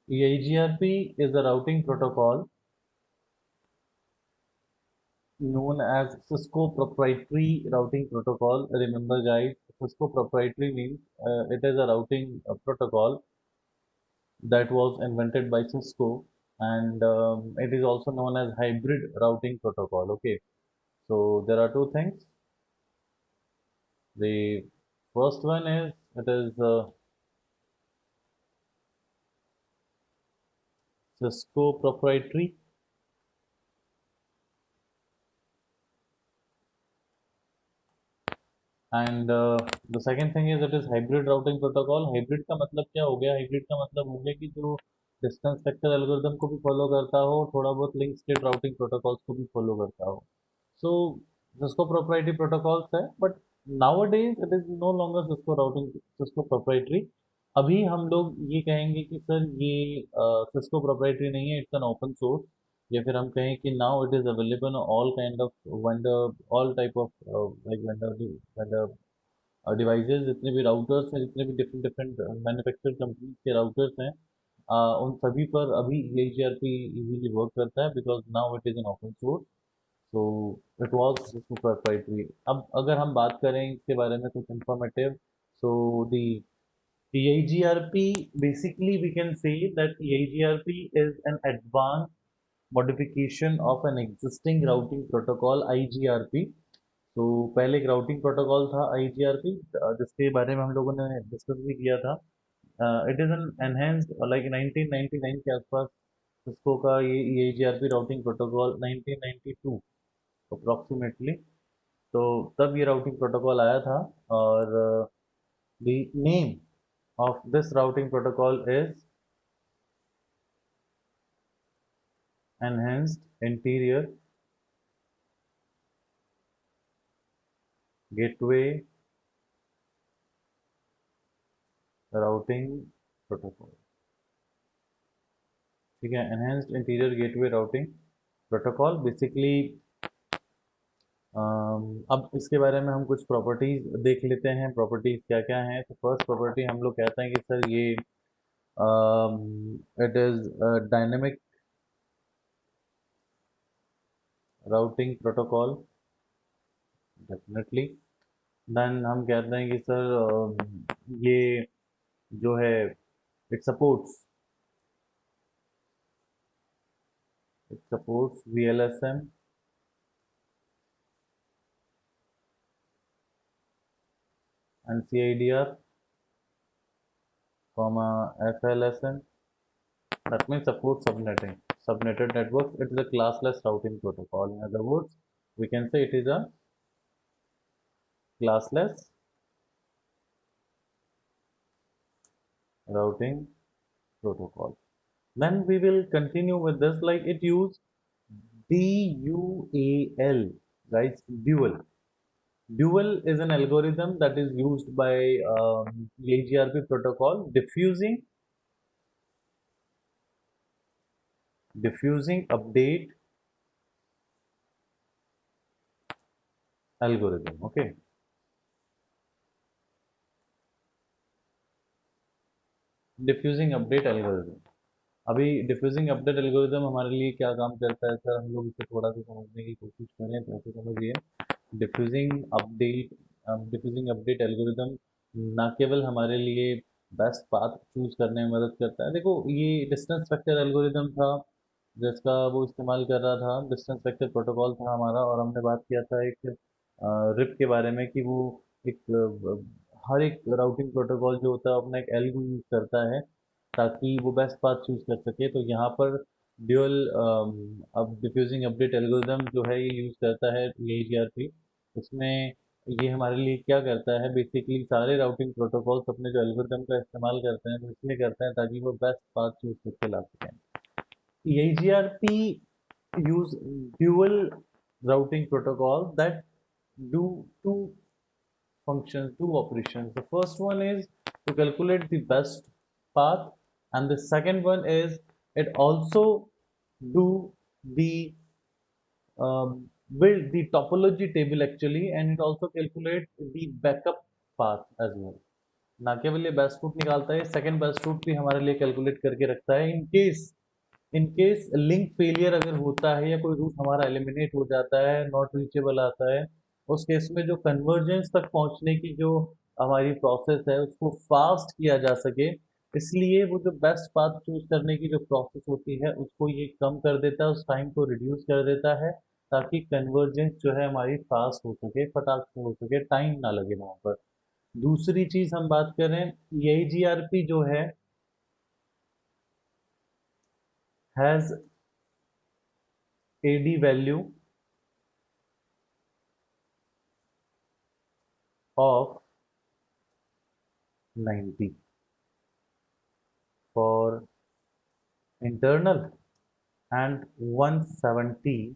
EIGRP is a routing protocol known as Cisco Proprietary Routing Protocol. Remember, guys, Cisco Proprietary means it is a routing protocol that was invented by Cisco, and it is also known as hybrid routing protocol. Okay, so there are two things. The first one is it is Cisco Proprietary, and the second thing is it is hybrid routing protocol. Hybrid का मतलब क्या हो गया? Hybrid का मतलब हो गया कि जो डिस्टेंस वेक्टर एल्गोरिदम को भी फॉलो करता हो, थोड़ा बहुत लिंक स्टेट राउटिंग प्रोटोकॉल्स को भी फॉलो करता हो. सो सिस्को प्रोप्राइटरी प्रोटोकॉल्स है, but nowadays it is no longer Cisco routing, Cisco proprietary. अभी हम लोग ये कहेंगे कि सर ये सिस्को प्रोप्राइटरी नहीं है, इट्स एन ओपन सोर्स. या फिर हम कहें कि now it is available all kind of vendor, all type of like vendor vendor devices. जितने भी राउटर्स हैं, जितने भी डिफरेंट डिफरेंट मैन्युफैक्चर कंपनीज के राउटर्स हैं, उन सभी पर अभी EIGRP इजीली वर्क करता है, because now it is an open source. So it was proprietary. अब अगर हम बात करें इसके बारे में कुछ informative, so the EIGRP, basically we can say that EIGRP is an advanced modification of an existing routing protocol IGRP. तो पहले एक राउटिंग प्रोटोकॉल था IGRP, जिसके बारे में हम लोगों ने डिस्कस भी किया था. It is an enhanced, like 1999 के आसपास सिस्को का ये EIGRP राउटिंग प्रोटोकॉल, 1992 अप्रॉक्सीमेटली, तो तब ये राउटिंग प्रोटोकॉल आया था. और the name of this routing protocol is enhanced interior gateway routing protocol. ठीक है, enhanced interior gateway routing protocol. Basically अब इसके बारे में हम कुछ प्रॉपर्टीज देख लेते हैं. प्रॉपर्टीज क्या क्या हैं? तो फर्स्ट प्रॉपर्टी हम लोग कहते हैं कि सर ये it is dynamic routing protocol, definitely. Then हम कहते हैं कि सर ये जो है it supports VLSM and CIDR, FLSN. That means support subnetting, subnetted networks. It is a classless routing protocol. In other words, we can say it is a classless routing protocol. Then we will continue with this, like it use DUAL, guys. Dual. Dual is an algorithm that is used by AGRP protocol, diffusing update algorithm. Okay. Diffusing update algorithm. अभी diffusing update algorithm हमारे लिए क्या काम करता है sir? हम लोग इसे थोड़ा सा समझने की कोशिश करें तो ऐसे समझिए. Diffusing update diffusing update algorithm ना केवल हमारे लिए बेस्ट पाथ चूज करने में मदद करता है. देखो, ये डिस्टेंस वेक्टर एल्गोरिदम था जिसका वो इस्तेमाल कर रहा था. डिस्टेंस वेक्टर प्रोटोकॉल था हमारा, और हमने बात किया था एक रिप के बारे में कि वो एक हर एक राउटिंग प्रोटोकॉल जो होता है अपना एक एल्गो यूज करता है ताकि वो बेस्ट पाथ चूज कर सके. तो यहाँ पर ड्यूअल अब डिफ्यूजिंग अपडेट एल्गोरिदम जो है ये यूज करता है EIGRP. इसमें ये हमारे लिए क्या करता है? बेसिकली सारे राउटिंग प्रोटोकॉल्स अपने जो एल्गोरिदम का इस्तेमाल करते हैं तो इसलिए करते हैं ताकि वो बेस्ट पाथ चूज करके ला सकें. EIGRP use dual routing protocol that do two functions, two operations. The first one is to calculate the best path, and the second one is it also do the build the topology table actually, and it also calculates the backup path as well. ना केवल ये best route निकालता है, second best route भी हमारे लिए calculate करके रखता है। इन केस लिंक फेलियर अगर होता है या कोई रूट हमारा एलिमिनेट हो जाता है, नॉट रीचेबल आता है, उस केस में जो कन्वर्जेंस तक पहुंचने की जो हमारी प्रोसेस है उसको फास्ट किया जा सके, इसलिए वो जो बेस्ट पाथ चूज करने की जो प्रोसेस होती है उसको ये कम कर देता है, उस टाइम को रिड्यूस कर देता है, ताकि कन्वर्जेंस जो है हमारी फास्ट हो सके, फटाक से हो सके, टाइम ना लगे वहां पर। दूसरी चीज हम बात करें, EIGRP जो है has AD value of 90 for internal and 170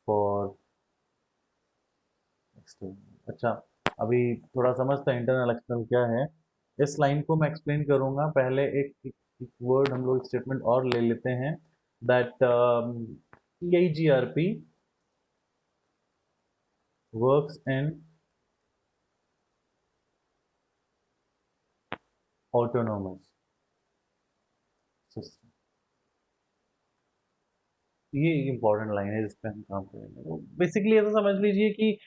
for external. अच्छा, अभी थोड़ा समझते हैं इंटरनल एक्सटर्नल क्या है। इस लाइन को मैं एक्सप्लेन करूंगा, पहले एक वर्ड हम लोग स्टेटमेंट और ले लेते हैं, that EIGRP works in autonomous system. ये इंपॉर्टेंट लाइन है जिस पे हम काम करेंगे। बेसिकली ऐसा समझ लीजिए कि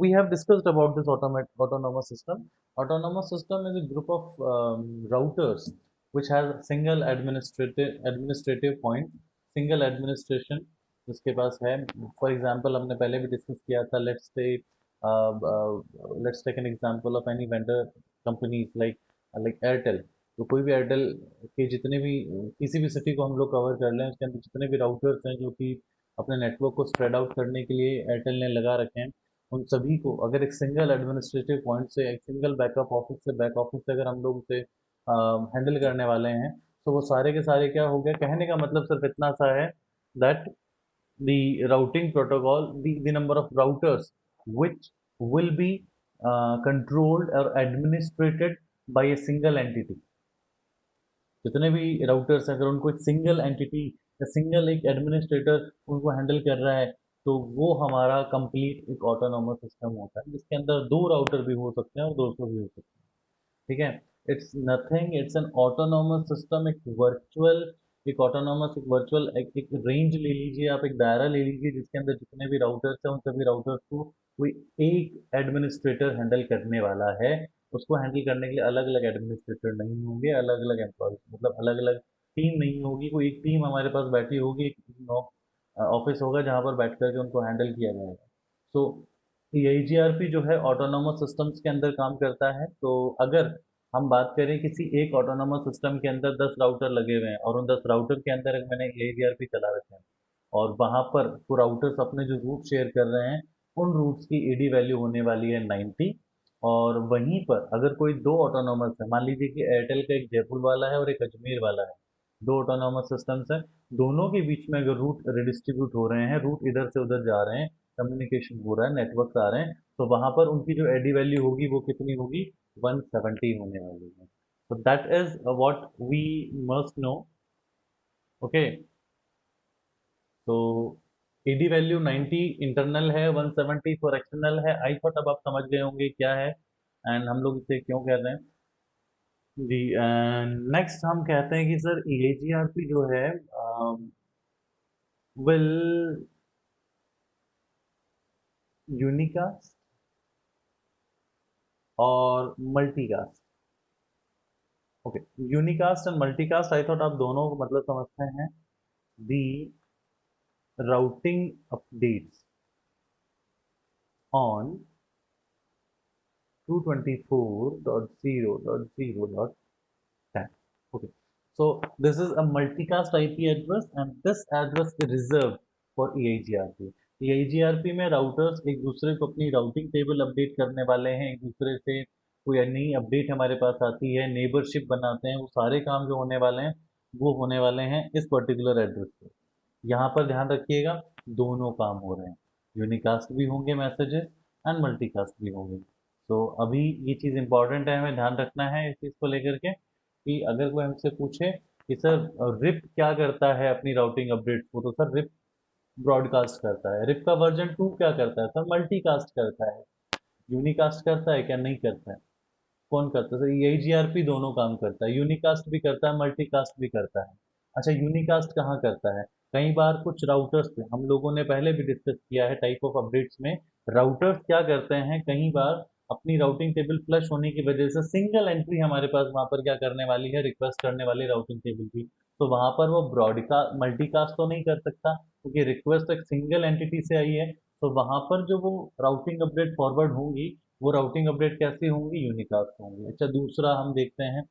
we have discussed about this autonomous system. Autonomous system is a group of routers which has single administrative point, single administration जिसके पास है। फॉर एग्जांपल हमने पहले भी डिस्कस किया था, let's take an example of any vendor companies like Airtel. तो कोई भी एयरटेल के जितने भी, किसी भी सिटी को हम लोग कवर कर लें, उसके अंदर जितने भी राउटर्स हैं जो कि अपने नेटवर्क को स्प्रेड आउट करने के लिए एयरटेल ने लगा रखे हैं, उन सभी को अगर एक सिंगल एडमिनिस्ट्रेटिव पॉइंट से, एक सिंगल बैक ऑफिस से अगर हम लोग उसे हैंडल करने वाले हैं, तो वो सारे के सारे क्या हो गए, कहने का मतलब सिर्फ इतना सा है that the routing protocol, the number of routers which will be controlled or administrated by a single entity। जितने भी राउटर्स हैं अगर उनको एक सिंगल एंटिटी या सिंगल एक एडमिनिस्ट्रेटर उनको हैंडल कर रहा है, तो वो हमारा कंप्लीट एक ऑटोनोमस सिस्टम होता है, जिसके अंदर दो राउटर भी हो सकते हैं और 200 भी हो सकते हैं। ठीक है। It's nothing, it's an autonomous system, एक वर्चुअल एक रेंज ले लीजिए आप, एक दायरा ले लीजिए जिसके अंदर जितने भी राउटर्स हैं उन सभी राउटर्स को कोई एक एडमिनिस्ट्रेटर हैंडल करने वाला है। उसको हैंडल करने के लिए अलग अलग एडमिनिस्ट्रेटर नहीं होंगे, अलग अलग एम्प्लॉय, मतलब अलग अलग टीम नहीं होगी, कोई एक टीम हमारे पास बैठी होगी, एक ऑफिस होगा जहाँ पर बैठ करके उनको हैंडल किया जाएगा। सो EIGRP जो है ऑटोनोमस सिस्टम्स के अंदर काम करता है। तो अगर हम बात करें किसी एक ऑटोनोमस सिस्टम के अंदर 10 राउटर लगे हुए हैं और उन 10 राउटर के अंदर एक मैंने EIGRP चला रखे हैं, और वहां पर वो राउटर्स अपने जो रूट शेयर कर रहे हैं, उन रूट्स की AD वैल्यू होने वाली है 90। और वहीं पर अगर कोई दो ऑटोनोमस है, मान लीजिए कि एयरटेल का एक जयपुर वाला है और एक अजमेर वाला है, दो ऑटोनोमस सिस्टम्स हैं, दोनों के बीच में अगर रूट रिडिस्ट्रीब्यूट हो रहे हैं, रूट इधर से उधर जा रहे हैं, कम्युनिकेशन हो रहा है, नेटवर्क आ रहे हैं, तो वहां पर उनकी जो एडी वैल्यू होगी वो कितनी होगी, 170 होने वाली है। तो that is what we must know. Okay, तो एडी वैल्यू 90 इंटरनल है, 170 फॉर एक्सटर्नल है। आई थॉट अब आप समझ गए होंगे क्या है एंड हम लोग इसे क्यों कह रहे हैं। जी, नेक्स्ट हम कहते हैं कि सर EIGRP जो है विल यूनिकास्ट और multicast. Okay, unicast and multicast, I thought आप दोनों को मतलब समझते हैं। The routing updates on 224.0.0.10। okay, so this is a multicast IP address and this address is reserved for EIGRP। EIGRP में राउटर्स एक दूसरे को अपनी राउटिंग टेबल अपडेट करने वाले हैं, एक दूसरे से कोई नई अपडेट हमारे पास आती है, नेबरशिप बनाते हैं, वो सारे काम जो होने वाले हैं वो होने वाले हैं इस पर्टिकुलर एड्रेस पे। यहाँ पर ध्यान रखिएगा, दोनों काम हो रहे हैं, यूनिकास्ट भी होंगे मैसेजेस एंड मल्टीकास्ट भी होंगे। तो अभी ये चीज़ इंपॉर्टेंट है, हमें ध्यान रखना है इस चीज़ को लेकर के कि अगर कोई हमसे पूछे कि सर रिप क्या करता है अपनी राउटिंग अपडेट्स को, तो सर रिप ब्रॉडकास्ट करता है। रिप का वर्जन 2 क्या करता है सर, मल्टीकास्ट करता है। यूनिकास्ट करता है क्या, नहीं करता है। कौन करता है? EIGRP दोनों काम करता है, यूनिकास्ट भी करता है, मल्टीकास्ट भी करता है। अच्छा, यूनिकास्ट कहाँ करता है? कई बार कुछ राउटर्स पे हम लोगों ने पहले भी डिस्कस किया है टाइप ऑफ अपडेट्स में, राउटर्स क्या करते हैं कई बार अपनी राउटिंग टेबल फ्लश होने की वजह से सिंगल एंट्री हमारे पास वहां पर क्या करने वाली है, रिक्वेस्ट करने वाली राउटिंग टेबल की। तो वहां पर वो ब्रॉडकास्ट मल्टीकास्ट तो नहीं कर सकता क्योंकि रिक्वेस्ट एक सिंगल एंटिटी से आई है। तो वहां पर जो वो राउटिंग अपडेट फॉरवर्ड होंगी, वो राउटिंग अपडेट कैसी होंगी, यूनिकास्ट होंगी। अच्छा, दूसरा हम देखते हैं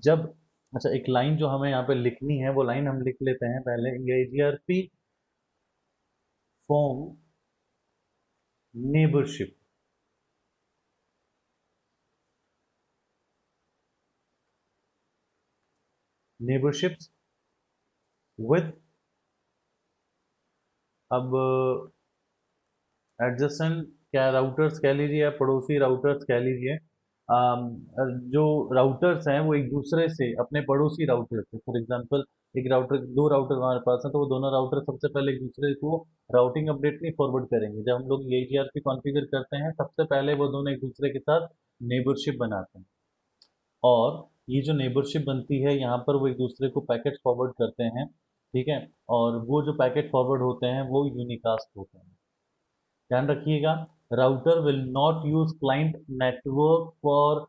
जब, अच्छा एक लाइन जो हमें यहाँ पे लिखनी है वो लाइन हम लिख लेते हैं पहले, EIGRP फॉर्म नेबरशिप, नेबरशिप्स विद, अब एडजेसेंट क्या राउटर्स कह लीजिए या पड़ोसी राउटर्स कह लीजिए, जो राउटर्स हैं वो एक दूसरे से अपने पड़ोसी राउटर से, फॉर एग्जांपल एक राउटर, दो राउटर हमारे पास हैं, तो वो दोनों राउटर सबसे पहले एक दूसरे को राउटिंग अपडेट नहीं फॉरवर्ड करेंगे। जब हम लोग EIGRP कॉन्फ़िगर करते हैं सबसे पहले वो दोनों एक दूसरे के साथ नेबरशिप बनाते हैं, और ये जो नेबरशिप बनती है यहाँ पर वो एक दूसरे को पैकेट फॉरवर्ड करते हैं, ठीक है। और वो जो पैकेट फॉरवर्ड होते हैं वो यूनिकास्ट होते हैं। ध्यान रखिएगा, router will not use client network for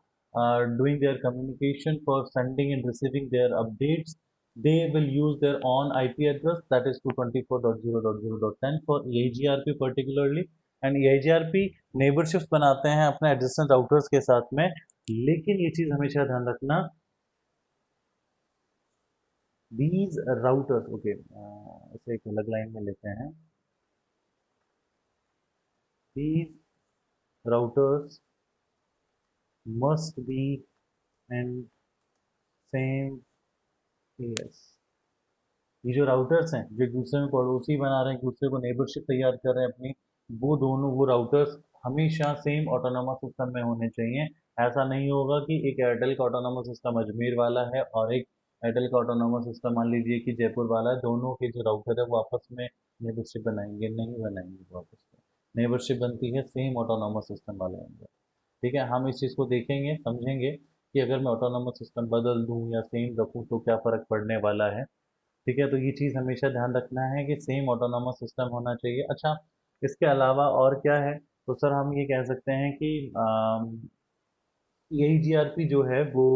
doing their communication for sending and receiving their updates. They will use their own IP address, that is 224.0.0.10 for EIGRP particularly. And EIGRP neighborships बनाते हैं अपने adjacent routers के साथ में, लेकिन ये चीज हमेशा ध्यान रखना, these routers, okay, इसे एक अलग लाइन में लेते हैं, these routers must be in same PS। ये जो राउटर्स हैं जो एक दूसरे में पड़ोसी बना रहे हैं, एक दूसरे को नेबरशिप तैयार कर रहे हैं अपनी, वो दोनों वो राउटर्स हमेशा सेम ऑटोनोमस सिस्टम में होने चाहिए। ऐसा नहीं होगा कि एक एयरटेल का ऑटोनोमस सिस्टम अजमेर वाला है और एक एयरटेल का ऑटोनोमस सिस्टम मान लीजिए कि जयपुर वाला है, दोनों के जो राउटर है वो आपस में नेबरशिप बनाएंगे, नहीं बनाएंगे वो आपस में। नेबरशिप बनती है सेम ऑटोनोमस सिस्टम वाले अंदर, ठीक है। हम इस चीज़ को देखेंगे समझेंगे कि अगर मैं ऑटोनोमस सिस्टम बदल दूं या सेम रखूं तो क्या फ़र्क पड़ने वाला है, ठीक है। तो ये चीज़ हमेशा ध्यान रखना है कि सेम ऑटोनोमस सिस्टम होना चाहिए। अच्छा, इसके अलावा और क्या है? तो सर हम ये कह सकते हैं कि EIGRP जो है वो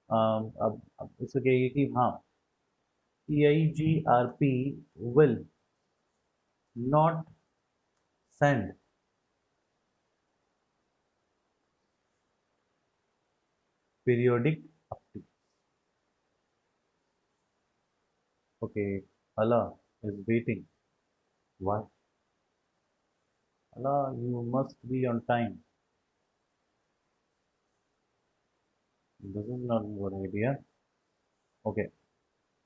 अब इसको कहिए कि हाँ, EIGRP will not send periodic update. Okay, Allah is waiting, why? Allah you must be on time, this is not good idea. Okay,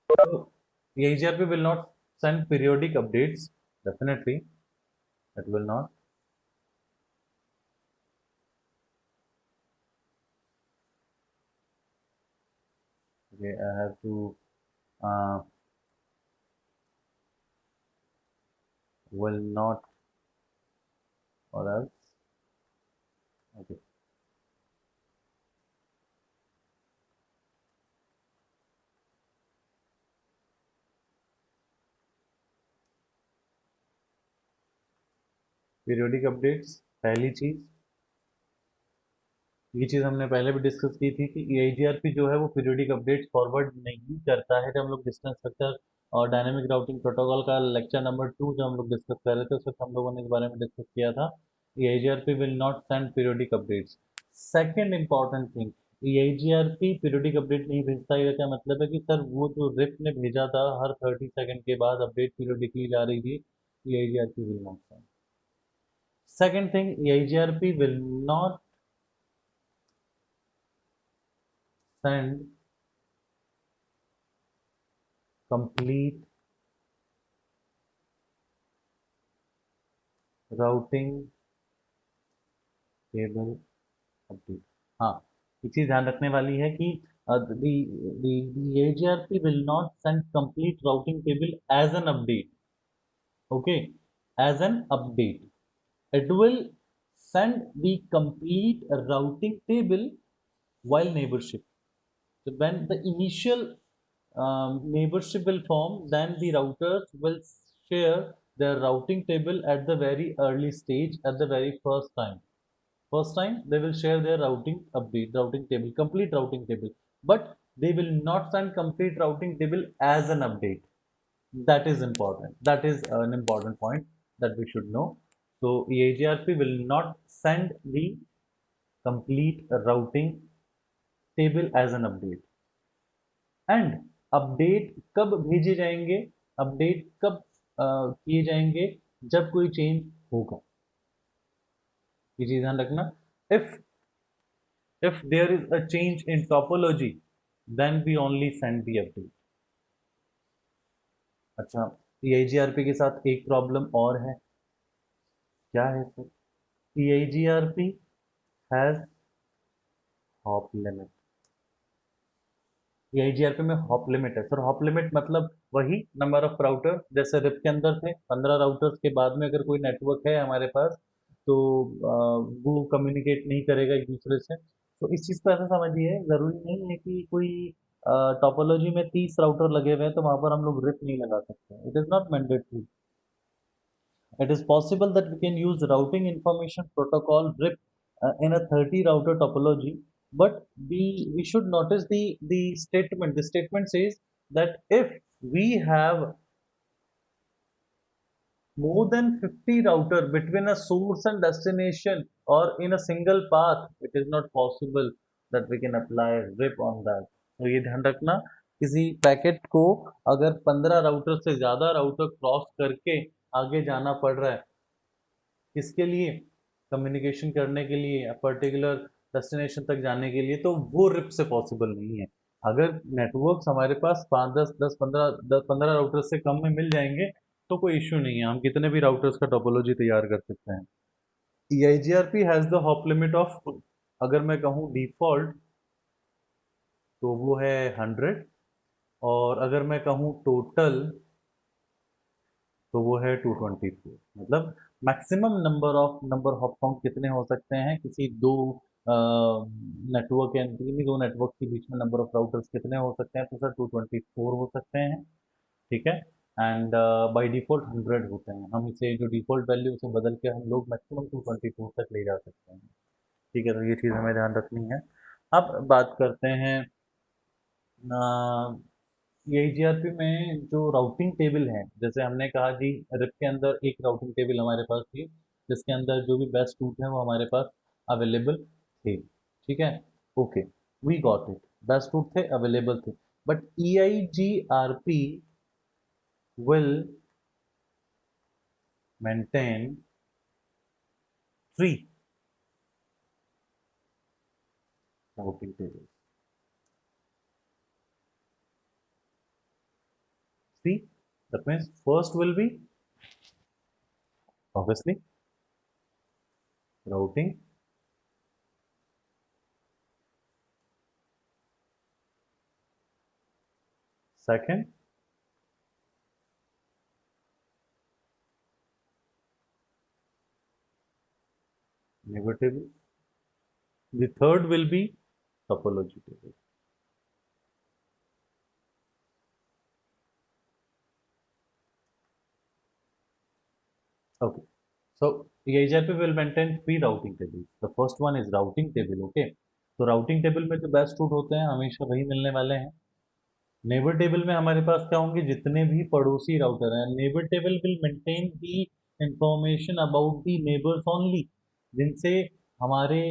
so EIGRP will not send periodic updates. Definitely, it will not. Okay, I have to will not or else. Okay, periodic updates पहली चीज, ये चीज हमने पहले भी discuss की थी कि EIGRP जो है वो पीरियोडिक अपडेट्स फॉरवर्ड नहीं करता है। जब हम लोग डिस्टेंस स्ट्रक्चर और डायनेमिक राउटिंग प्रोटोकॉल का लेक्चर नंबर 2 जो हम लोग डिस्कस कर रहे थे उस वक्त हम लोगों ने इस बारे में डिस्कस किया था, EIGRP will not send periodic updates. Second important thing, EIGRP periodic update नहीं भेजता है, क्या मतलब है कि सर वो जो रिप ने भेजा था हर 30 सेकंड के बाद अपडेट पीरियोडिकली जा रही थी, EIGRP will not send. Second thing, EIGRP will not send complete routing table update। हाँ, ये चीज ध्यान रखने वाली है कि the AGRP will not send complete routing table as an update, okay, as an update, it will send the complete routing table while neighborship. So when the initial neighborship will form, then the routers will share their routing table at the very early stage, at the very first time. First time they will share their routing update, routing table, complete routing table, but they will not send complete routing table as an update. That is important. That is an important point that we should know. So EIGRP will not send the complete routing table as an update. And update कब भेजे जाएंगे, update कब किए जाएंगे, जब कोई change होगा, ये चीज ध्यान रखना. If there is a change in topology then we only send the update. अच्छा, EIGRP के साथ एक प्रॉब्लम और है. क्या है sir? EIGRP has hop limit. EIGRP में हॉप लिमिट है सर. हॉप लिमिट मतलब वही नंबर ऑफ राउटर, जैसे रिप के अंदर थे 15 राउटर्स के बाद में अगर कोई नेटवर्क है हमारे पास तो वो कम्युनिकेट नहीं करेगा एक दूसरे से. तो इस चीज़ को ऐसा समझिए, ज़रूरी नहीं है कि कोई टोपोलॉजी में 30 राउटर लगे हुए हैं तो वहां पर हम लोग रिप नहीं लगा सकते. It is not mandatory. It is possible that we can use routing information protocol RIP in a 30 router topology, but we should notice the statement. The statement says that if we have more than 50 router between a source and destination or in a single path, it is not possible that we can apply RIP on that. तो ये ध्यान रखना, किसी packet को अगर 15 router से ज़्यादा router cross करके आगे जाना पड़ रहा है, किसके लिए, कम्युनिकेशन करने के लिए, पर्टिकुलर डेस्टिनेशन तक जाने के लिए, तो वो रिप से पॉसिबल नहीं है. अगर नेटवर्क्स हमारे पास 5 10 15 राउटर्स से कम में मिल जाएंगे तो कोई इश्यू नहीं है, हम कितने भी राउटर्स का टोपोलॉजी तैयार कर सकते हैं. EIGRP has the hop limit of, अगर मैं कहूँ डिफ़ॉल्ट तो वो है 100, और अगर मैं कहूँ टोटल तो वो है 224. मतलब मैक्सिमम नंबर हॉप काउंट कितने हो सकते हैं किसी दो नेटवर्क या किसी दो नेटवर्क के बीच में, नंबर ऑफ राउटर्स कितने हो सकते हैं, तो सर 224 हो सकते हैं. ठीक है. एंड बाय डिफॉल्ट 100 होते हैं. हम इसे जो डिफॉल्ट वैल्यू उसे बदल के हम लोग मैक्सिमम 224 तक ले जा सकते हैं. ठीक है, तो ये चीज़ हमें ध्यान रखनी है. अब बात करते हैं EIGRP में जो राउटिंग टेबल है, जैसे हमने कहा कि रिप के अंदर एक राउटिंग टेबल हमारे पास थी जिसके अंदर जो भी बेस्ट रूट है वो हमारे पास अवेलेबल थे. ठीक है, okay, we got it. Best route थे, अवेलेबल थे, but EIGRP will maintain 3 routing tables. 3, that means first will be obviously routing, second neighbor table, the third will be topology table. Okay, so EIGRP will maintain 3 routing tables. The first one is routing table. Okay, तो routing table में जो best route होते हैं हमेशा वही मिलने वाले हैं. नेबर टेबल में हमारे पास क्या होंगे, जितने भी पड़ोसी राउटर हैं. Neighbour table will maintain the information about the neighbours only, जिनसे हमारे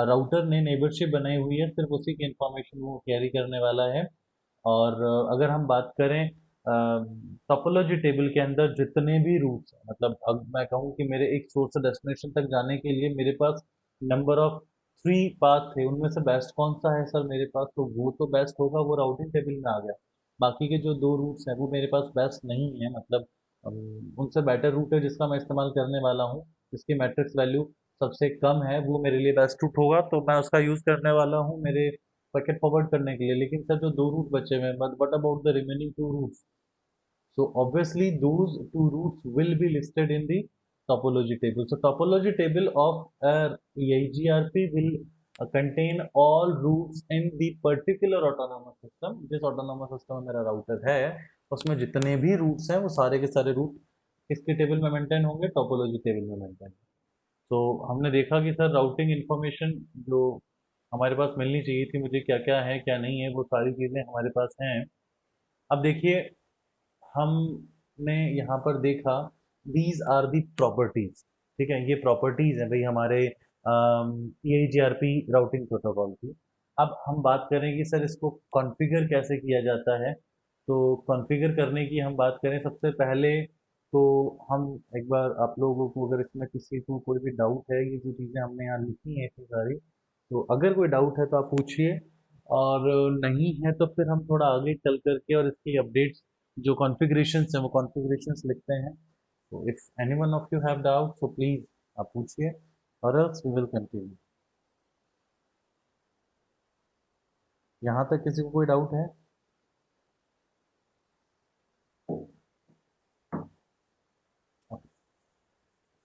राउटर ने नेबरशिप बनाई हुई है, सिर्फ उसी की इंफॉर्मेशन वो कैरी करने वाला है. और अगर हम बात करें टोपोलॉजी टेबल के अंदर जितने भी रूट्स हैं, मतलब अब मैं कहूँ कि मेरे एक सोर्स से डेस्टिनेशन तक जाने के लिए मेरे पास नंबर ऑफ 3 पाथ थे, उनमें से बेस्ट कौन सा है सर मेरे पास, तो वो तो बेस्ट होगा, वो राउटिंग टेबल में आ गया. बाकी के जो 2 रूट्स हैं वो मेरे पास बेस्ट नहीं है, मतलब उनसे बेटर रूट है जिसका मैं इस्तेमाल करने वाला हूँ, जिसकी मैट्रिक्स वैल्यू सबसे कम है, वो मेरे लिए बेस्ट रूट होगा, तो मैं उसका यूज़ करने वाला हूँ मेरे पैकेट फॉरवर्ड करने के लिए. लेकिन सर जो 2 रूट बचे हुए हैं, but what about the remaining 2 routes? So obviously those 2 routes will be listed in the topology table. So topology table of EIGRP will contain all routes in the particular autonomous system. जिस autonomous system में मेरा router है उसमें जितने भी routes हैं वो सारे के सारे route किसके टेबल में मेंटेन होंगे, टोपोलॉजी टेबल में मेंटेन। तो हमने देखा कि सर राउटिंग इन्फॉर्मेशन जो हमारे पास मिलनी चाहिए थी, मुझे क्या क्या है क्या नहीं है वो सारी चीज़ें हमारे पास हैं। अब देखिए हमने यहाँ पर देखा दीज आर दी प्रॉपर्टीज, ठीक है, ये प्रॉपर्टीज हैं भाई हमारे EIGRP राउटिंग प्रोटोकॉल की। अब हम बात करेंगे सर इसको कॉन्फ़िगर कैसे किया जाता है। तो कॉन्फ़िगर करने की हम बात करें सबसे पहले, तो हम एक बार आप लोगों को अगर इसमें किसी को कोई भी डाउट है, ये जो चीज़ें हमने यहाँ लिखी हैं इतनी सारी, तो अगर कोई डाउट है तो आप पूछिए, और नहीं है तो फिर हम थोड़ा आगे चल करके और इसकी अपडेट्स जो कॉन्फ़िगरेशंस हैं वो कॉन्फ़िगरेशंस लिखते हैं। तो if any one of you have doubt so please आप पूछिए, और एल्स वी विल कंटिन्यू। यहाँ तक किसी को कोई डाउट है?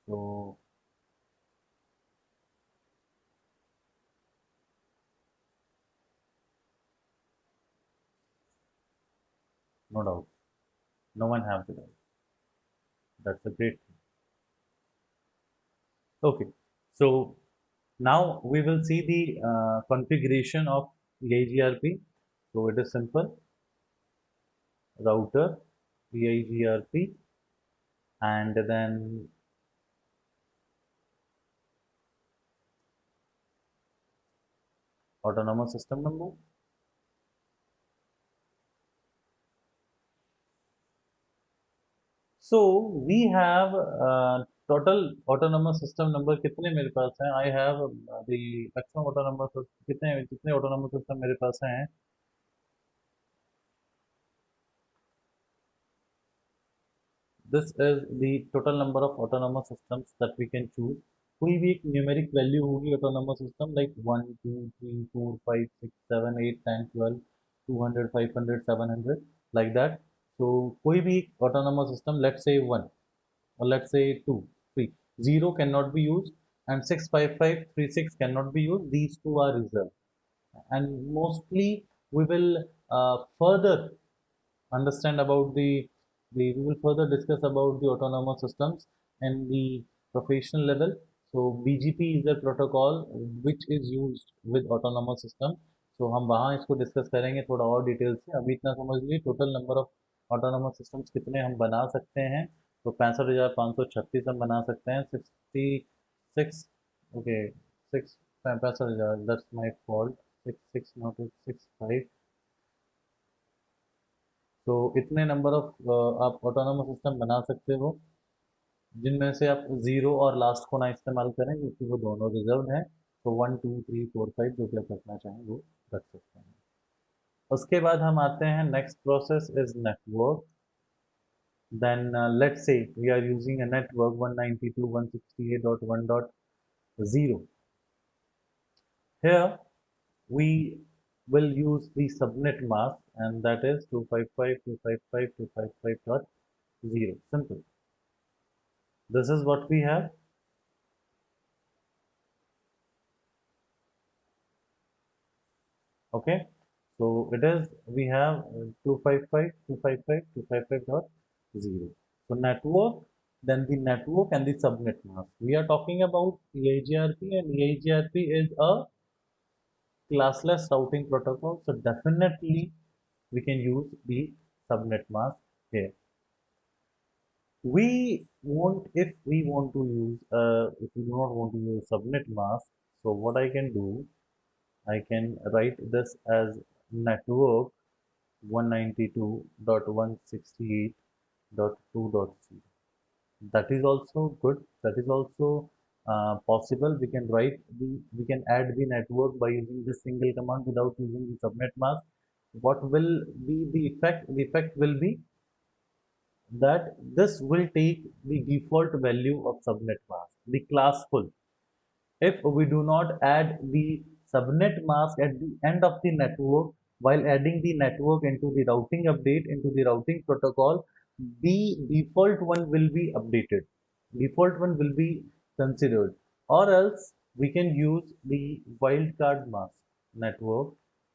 तो no doubt, no one have the doubt, that's a great thing. Okay, so now we will see the configuration of EIGRP. So it is simple: router, EIGRP, and then autonomous system number. So we have total autonomous system number कितने मेरे पास हैं? I have the maximum autonomous कितने कितने autonomous system मेरे पास हैं? This is the total number of autonomous systems that we can choose. कोई भी एक न्यूमेरिक वैल्यू होगी autonomous system, like 1 2 3 4 5 6 7 8 10 12 200 500 700 like that. तो कोई भी autonomous system, let's say 1 or let's say 2 3, 0 cannot be used, and 65536 cannot be used. These two are reserved, and mostly we will further understand about the we will further discuss about the autonomous systems and the professional level. So BGP is the protocol which is used with autonomous system. So हम वहाँ इसको discuss करेंगे थोड़ा और detail से। अभी इतना समझ लीजिए total number of autonomous systems कितने हम बना सकते हैं। तो 65,536 हम बना सकते हैं। 66, okay, 65,000, that's my fault, 66 not 65। तो इतने नंबर ऑफ आप ऑटोनोमस सिस्टम बना सकते हो, जिनमें से आप जीरो और लास्ट को ना इस्तेमाल करें क्योंकि वो दोनों रिजर्व हैं। तो 1 2 3 4 5 जो भी आप रखना चाहें वो रख सकते हैं। उसके बाद हम आते हैं next process is network. Then let's say we are using a network 192.168.1.0। here we will use the subnet mask, and that is 255.255.255.0. Simple. This is what we have. Okay, so it is, we have 255.255.255.0. So network, then the network and the subnet mask. We are talking about EIGRP, and EIGRP is a classless routing protocol, so definitely we can use the subnet mask here. We won't, if we want to use if we do not want to use subnet mask, so what I can do, I can write this as network 192.168.2.0. that is also good, that is also possible. We can write the, we can add the network by using this single command without using the subnet mask. What will be the effect? The effect will be that this will take the default value of subnet mask, the class full. If we do not add the subnet mask at the end of the network, while adding the network into the routing update, into the routing protocol, the default one will be updated, default one will be considered, or else we can use the wildcard mask network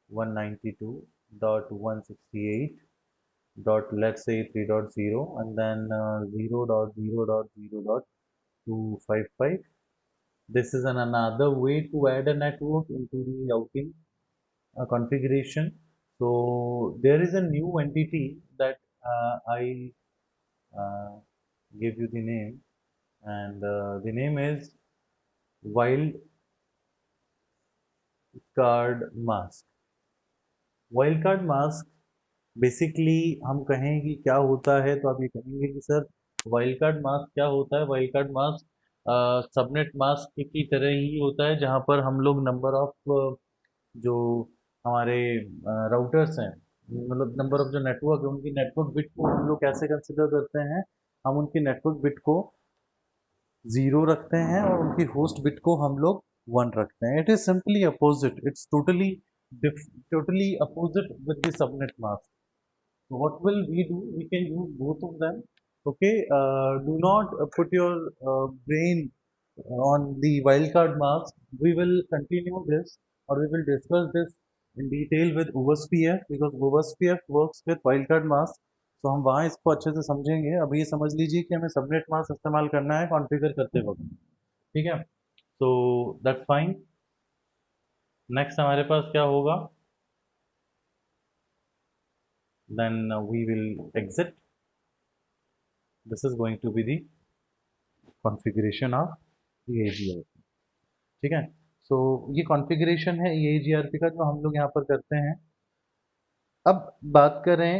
192.168. Let's say 3.0 and then 0.0.0.255. This is another way to add a network into the routing configuration. So there is a new entity that I uh, give you the name, and the name is wildcard mask. Wild mask basically हम कहें कि क्या होता है, तो आप ये कहेंगे कि सर वाइल्ड कार्ड मास्क क्या होता है। Wild card mask subnet mask की तरह ही होता है, जहाँ पर हम लोग नंबर ऑफ जो हमारे राउटर्स हैं, मतलब नंबर ऑफ जो नेटवर्क है, उनकी नेटवर्क बिट को हम लोग कैसे कंसिडर करते हैं। हम उनकी नेटवर्क बिट को ज़ीरो रखते हैं और उनकी होस्ट बिट को हम लोग वन रखते हैं। It is simply opposite, it's totally opposite with the subnet mask. So what will we do? We can use both of them. Okay, do not put your brain on the wildcard mask. We will continue this, or we will discuss this in detail with OSPF, because OSPF works with wildcard mask. So हम वहाँ इसको अच्छे से समझेंगे। अभी ये समझ लीजिए कि हमें सबनेट मास्क इस्तेमाल करना है कॉन्फ़िगर करते वक्त। ठीक है, so that's fine. नेक्स्ट हमारे पास क्या होगा? Then we will exit. This is going to be the configuration of EAGRP. ठीक है, सो ये कॉन्फ़िगरेशन है EAGRP का जो हम लोग यहाँ पर करते हैं। अब बात करें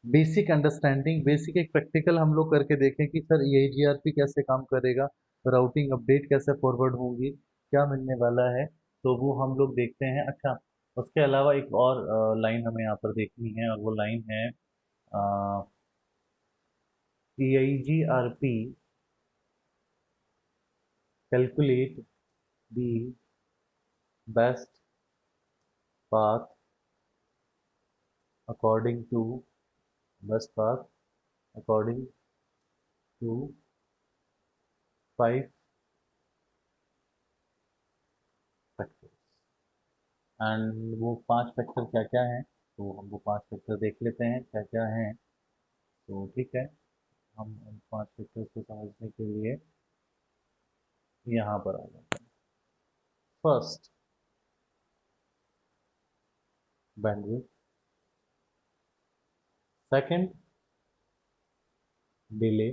बेसिक अंडरस्टैंडिंग, बेसिक एक प्रैक्टिकल हम लोग करके देखें कि सर EAGRP कैसे काम करेगा, राउटिंग अपडेट कैसे फॉरवर्ड होंगी, क्या मिलने वाला है, तो वो हम लोग देखते हैं। अच्छा, उसके अलावा एक और लाइन हमें यहाँ पर देखनी है, और वो लाइन है EIGRP calculate the best path according to best path according to 5 factors। And वो 5 फैक्टर क्या क्या हैं, तो हम वो 5 फैक्टर देख लेते हैं क्या क्या हैं। तो ठीक है, हम उन 5 फैक्टर्स को समझने के लिए यहाँ पर आ जाते हैं। First, bandwidth. Second, delay.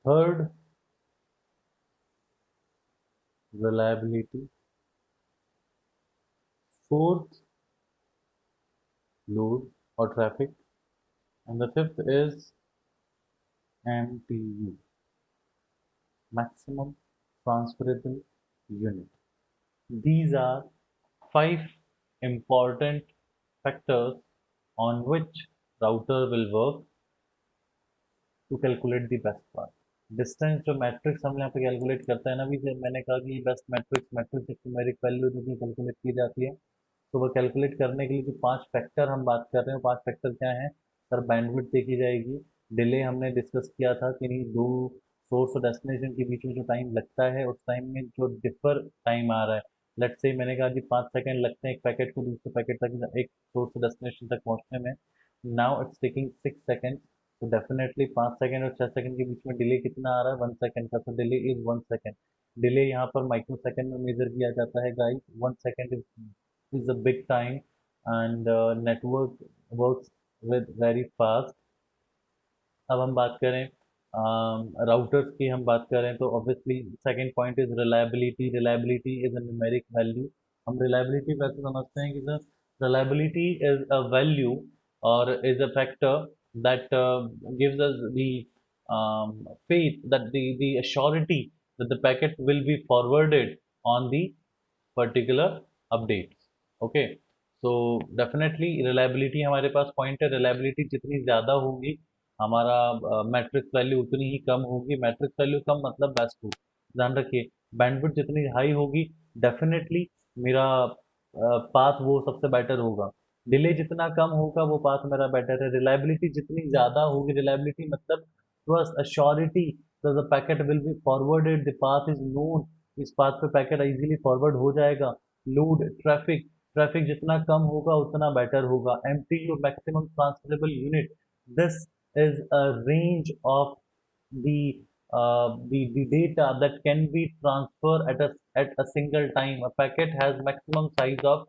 Third, reliability. Fourth, load or traffic, and the fifth is MTU, maximum transferable unit. These are 5 important factors on which router will work to calculate the best path। Distance जो matrix हम यहाँ पे calculate करते हैं ना, भी जब मैंने कहा कि बेस्ट मैट्रिक्स एक न्यूमेरिक वैल्यू जो कि कैलकुलेट की जाती है, तो वो कैलकुलेट करने के लिए जो 5 फैक्टर हम बात कर रहे हैं, 5 फैक्टर क्या हैं सर? बैंडविड्थ देखी जाएगी, डिले हमने डिस्कस किया था कि नहीं, दो सोर्स और डेस्टिनेशन के बीच में जो टाइम लगता है, उस टाइम में जो डिफर टाइम आ रहा है, लेट्स से मैंने कहा कि 5 सेकंड लगते हैं एक पैकेट को दूसरे पैकेट तक, एक सोर्स से डेस्टिनेशन तक पहुंचने में। नाउ इट्स टेकिंग 6 सेकंड, तो डेफिनेटली 5 सेकंड और 6 सेकंड के बीच में डिले कितना आ रहा है? 1 सेकंड का, तो डिले इज 1 सेकंड। डिले यहाँ पर माइक्रो सेकंड में मेजर किया जाता है guys. 1 second is a big time, and network works with very fast। अब हम बात करें राउटर्स की, हम बात करें तो obviously second point is reliability. Reliability is a numeric value. हम रिलायबिलिटी वैसे समझते हैं कि sir reliability is a value और is a factor that gives us the faith that the assurity that the packet will be forwarded on the particular updates। Okay, so definitely reliability हमारे पास point है। Reliability जितनी ज़्यादा होगी, हमारा matrix value उतनी ही कम होगी। Matrix value कम मतलब best हो, ध्यान रखिए। बैंडविड्थ जितनी हाई होगी, डेफिनेटली मेरा पाथ वो सबसे बेटर होगा। डिले जितना कम होगा, वो पाथ मेरा बेटर है। रिलायबिलिटी जितनी ज़्यादा होगी, रिलायबिलिटी मतलब trust, assurity the packet will be forwarded, the path is known, इस path पे पैकेट इजीली फॉरवर्ड हो जाएगा. लोड ट्रैफिक, ट्रैफिक जितना कम होगा उतना बेटर होगा. MTU maximum transferable unit, this is a range of the the data that can be transferred at a single time. A packet has maximum size of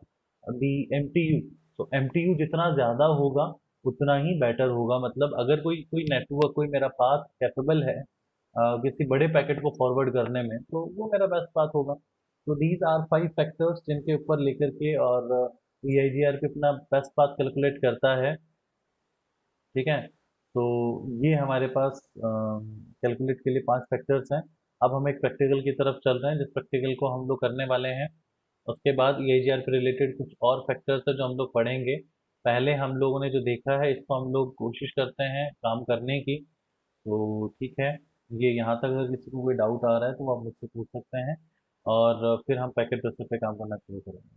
the MTU. So MTU जितना ज़्यादा होगा उतना ही better होगा. मतलब अगर कोई कोई network, कोई मेरा पाथ कैपेबल है किसी बड़े पैकेट को फॉरवर्ड करने में, तो वो मेरा बेस्ट पाथ होगा. तो दीज आर 5 फैक्टर्स जिनके ऊपर लेकर के और EIGRP अपना बेस्ट पाथ कैलकुलेट करता है. ठीक है. तो ये हमारे पास कैलकुलेट के लिए 5 फैक्टर्स हैं. अब हम एक प्रैक्टिकल की तरफ चल रहे हैं, जिस प्रैक्टिकल को हम लोग करने वाले हैं. उसके बाद EIGR पे रिलेटेड कुछ और फैक्टर्स है जो हम लोग पढ़ेंगे. पहले हम लोगों ने जो देखा है इसको हम लोग कोशिश करते हैं काम करने की. तो ठीक है, ये यहाँ तक अगर किसी को कोई डाउट आ रहा है तो वो आप मुझसे पूछ सकते हैं, और फिर हम पैकेट ट्रेसर पे काम करना शुरू करेंगे.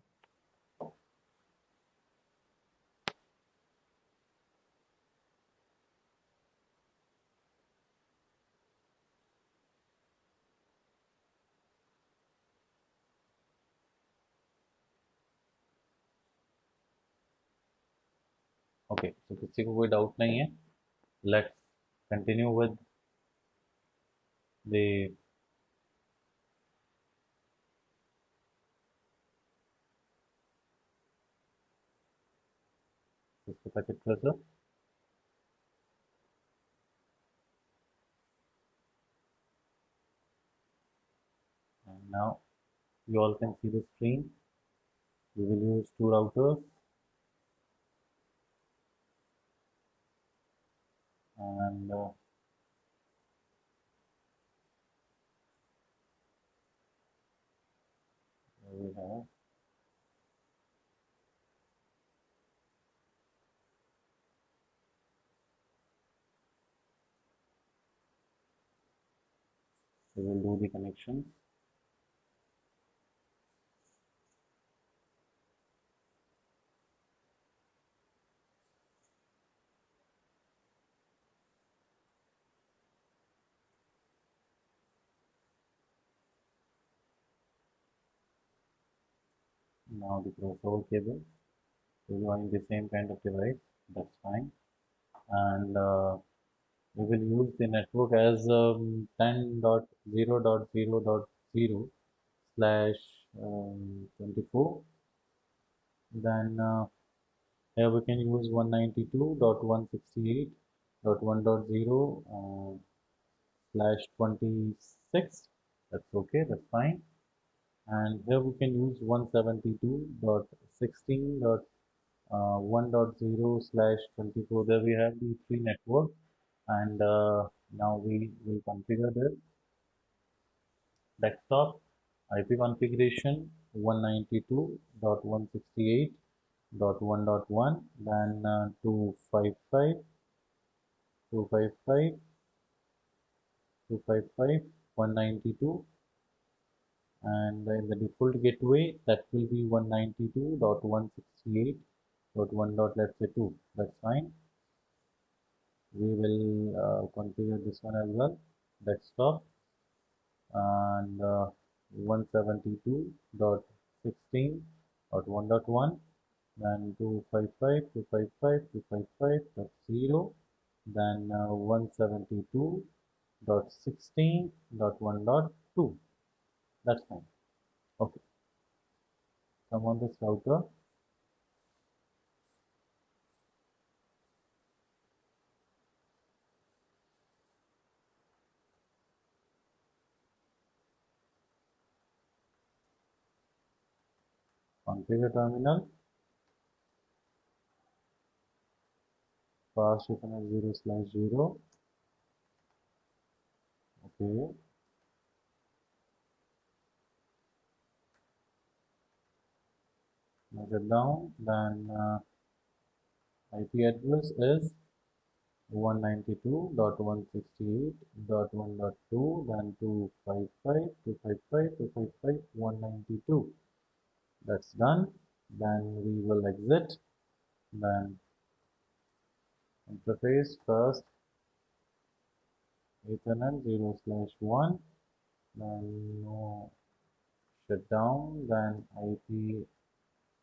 ओके, तो किसी को कोई डाउट नहीं है. Let's continue with the packet tracer. And now you all can see the screen. We will use two routers, and we have we will do the connections. Now the crossover cable is going the same kind of device. That's fine. And we will use the network as 10.0.0.0 slash 24. Then here we can use 192.168.1.0 slash 26. That's okay, that's fine. And here we can use 172.16.1.0 slash 24. There we have the three networks, and now we will configure this. Desktop IP configuration 192.168.1.1, then 255, 255, 255, 192, and in the default gateway that will be 192.168.1. Let's say 2. That's fine. We will configure this one as well. Desktop and 172.16.1.1, then 255.255.255.0, then 172.16.1.2. That's fine. Okay, come on this router. Configure terminal. Pass Ethernet 0/0. Okay. Note it down. Then IP address is 192.168.1.2, then 255.255.255.192. That's done. Then we will exit. Then interface first. Ethernet 0/1, then no shutdown, then IP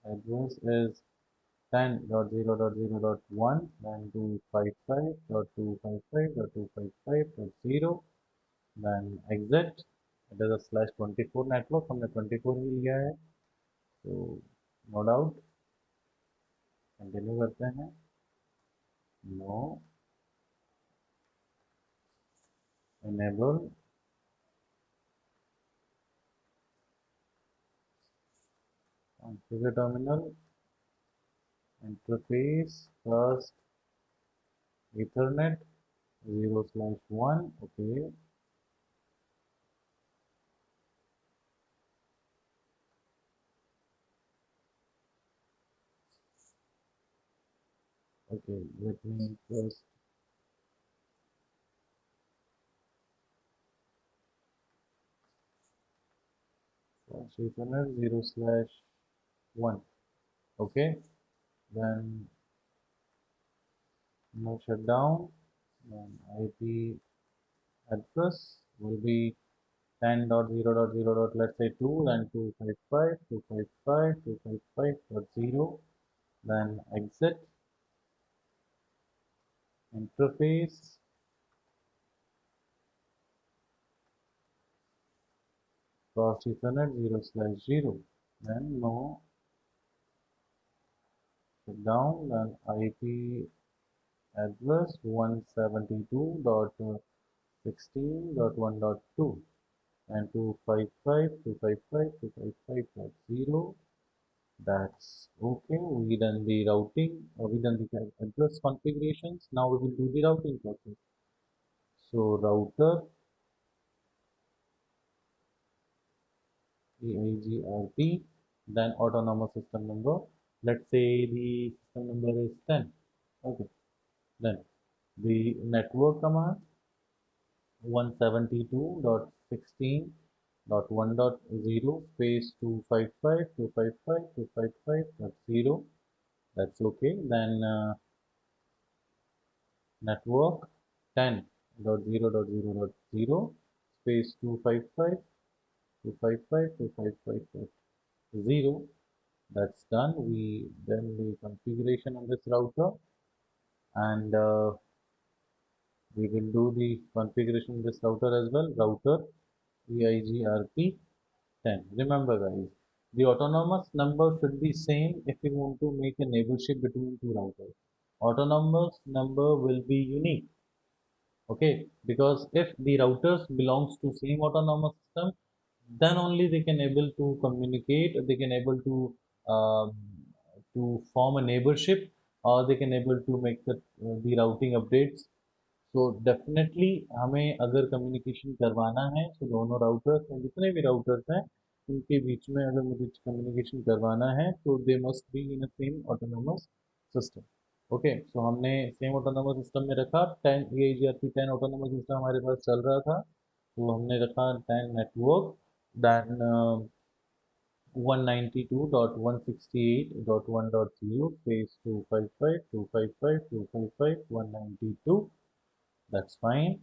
address is 10.0.0.1, then 255.255.255.0, then exit. It is a /24 network, हमने 24 ही लिया है, तो no doubt continue करते हैं. No enable configure terminal interface first Ethernet 0/1. Okay, okay, let me first Ethernet 0/1. Okay, then no shutdown, then IP address will be 10.0.0. Let's say 2, then 255.255.255.0, then exit interface first Ethernet 0/0, then no shutdown, then IP address 172.16.1.2 and 255.255.255.0. That's okay. We done the routing, we done the address configurations. Now we will do the routing process. So router EIGRP, then autonomous system number. Let's say the system number is 10. Okay. Then the network command 172.16.1.0 space 255.255.255.0. That's okay. Then network 10.0.0.0 space 255.255.255.0. That's done. We done the configuration of this router, and we will do the configuration of this router as well. Router EIGRP 10. Remember guys, the autonomous number should be same if you want to make a neighborship between two routers. Autonomous number will be unique. Okay, because if the routers belongs to same autonomous system, then only they can able to communicate, they can able um, to form a neighborship, or they can able to make the routing updates. तो definitely हमें अगर communication करवाना है तो दोनों routers हैं, जितने भी राउटर्स हैं उनके बीच में अगर मुझे कम्युनिकेशन करवाना है तो they must be in a same autonomous system. Okay, so हमने सेम ऑटोनोमस सिस्टम में रखा 10 EIGRP 10 ऑटोनोमस सिस्टम हमारे पास चल रहा था, तो हमने रखा 10 network, then 192.168.1.0 space 255.255.255.192. That's fine.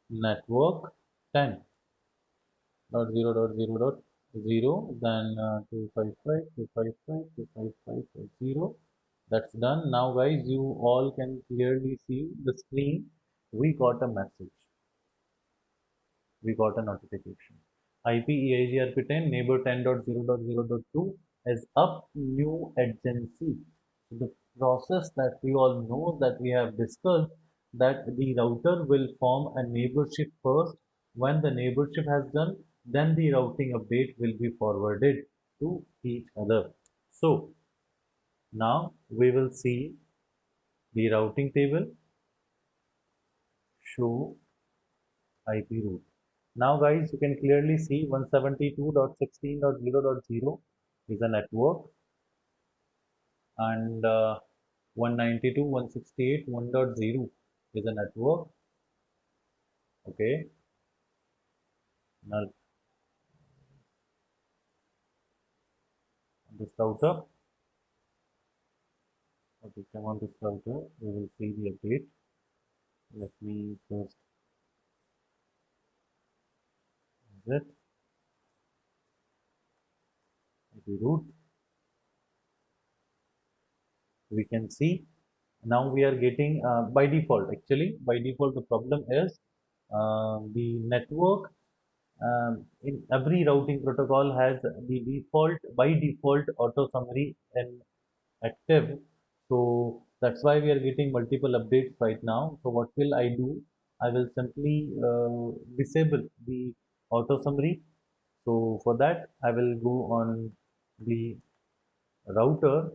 Network 10.0.0.0, then 255.255.255.0. That's done. Now guys, you all can clearly see the screen. We got a message, we got a notification. IP EIGRP10 neighbor 10.0.0.2 is up new adjacency. So the process that we all know, that we have discussed, that the router will form a neighborship first. When the neighborship has done, then the routing update will be forwarded to each other. So now we will see the routing table, show IP route. Now guys, you can clearly see 172.16.0.0 is a network, and 192.168.1.0 is a network. Okay, now this router, okay, come on this router, we will see the update. Let me first exit the root. We can see now we are getting by default. Actually, by default, the problem is the network in every routing protocol has the default by default auto summary and active. So that's why we are getting multiple updates right now. So what will I do? I will simply disable the auto summary. So for that, I will go on the router.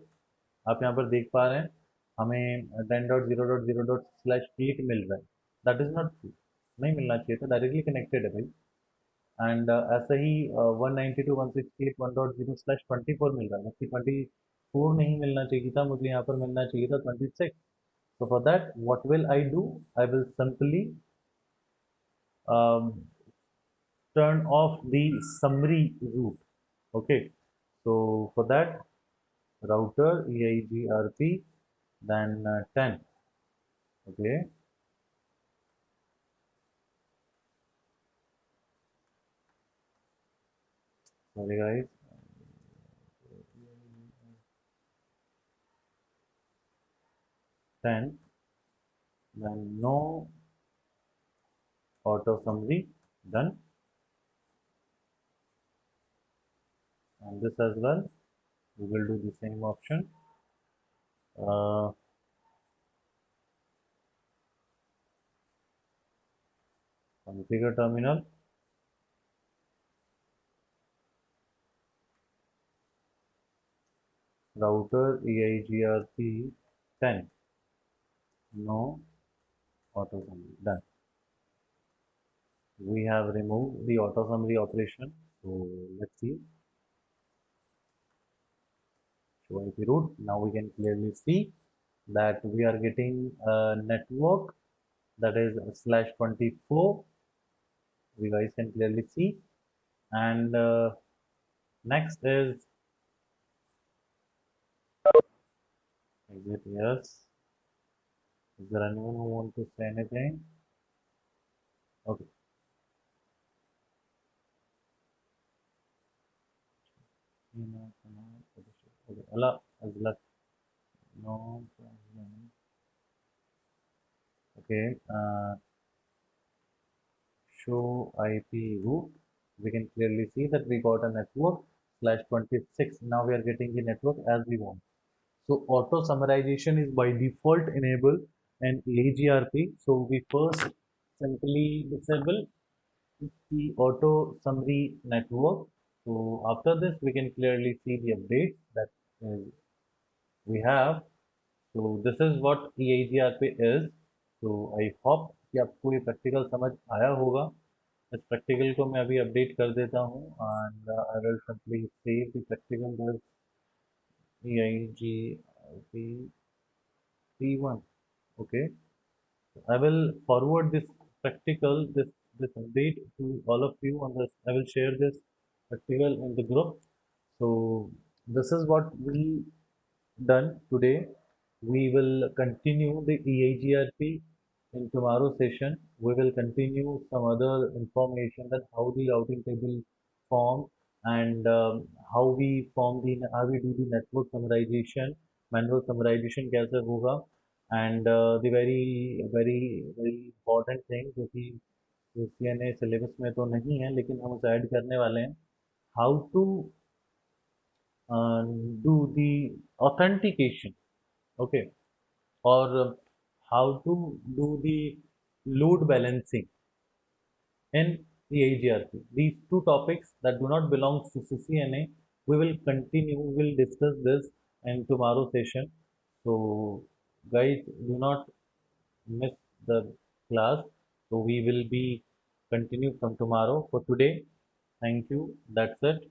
आप यहाँ पर देख पा रहे हैं हमें 10.0.0.8 मिल रहा है. That is not true. नहीं मिलना चाहिए था. डायरेक्टली कनेक्टेड है भाई. एंड ऐसा ही 192.168.1.0/24 मिल रहा है. जबकि 24 नहीं मिलना चाहिए था. मुझे यहाँ पर मिलना चाहिए था 26. So for that, what will I do? I will simply um, turn off the summary route. Okay. So for that, router EIGRP, then 10. Okay. Sorry guys. 10. Then no auto summary. Done. And this as well. We will do the same option. Configure terminal. Router EIGRP 10. No auto summary. Done. We have removed the auto summary operation. So let's see. Show IP root. Now we can clearly see that we are getting a network that is /24. You guys can clearly see. And next is exit. Yes. Is there anyone who wants to say anything? Okay. Okay. Allah has left. No problem. Okay. Show IP root. We can clearly see that we got a network /26. Now we are getting the network as we want. So auto summarization is by default enabled and AGRP. So we first simply disable the auto summary network. So after this, we can clearly see the updates that we have. So this is what EIGRP is. So I hope कि आपको ये practical समझ आया होगा. इस practical को मैं अभी अपडेट कर देता हूँ and I will simply save the practical as EIGRP P1. Okay. I will forward this practical, this update to all of you on this. I will share this practical in the group. So this is what we done today. We will continue the EIGRP in tomorrow session. We will continue some other information that how the routing table form and how we do the network summarization, manual summarization कैसे होगा and the very important thing जो कि CCNA syllabus में तो नहीं है लेकिन हम उसे ऐड करने वाले हैं how to do the authentication. Okay. Or how to do the load balancing in the AGRP. These two topics that do not belong to CCNA, we will continue, we will discuss this in tomorrow session. So guys, do not miss the class. So we will be continue from tomorrow. For today, thank you. That's it.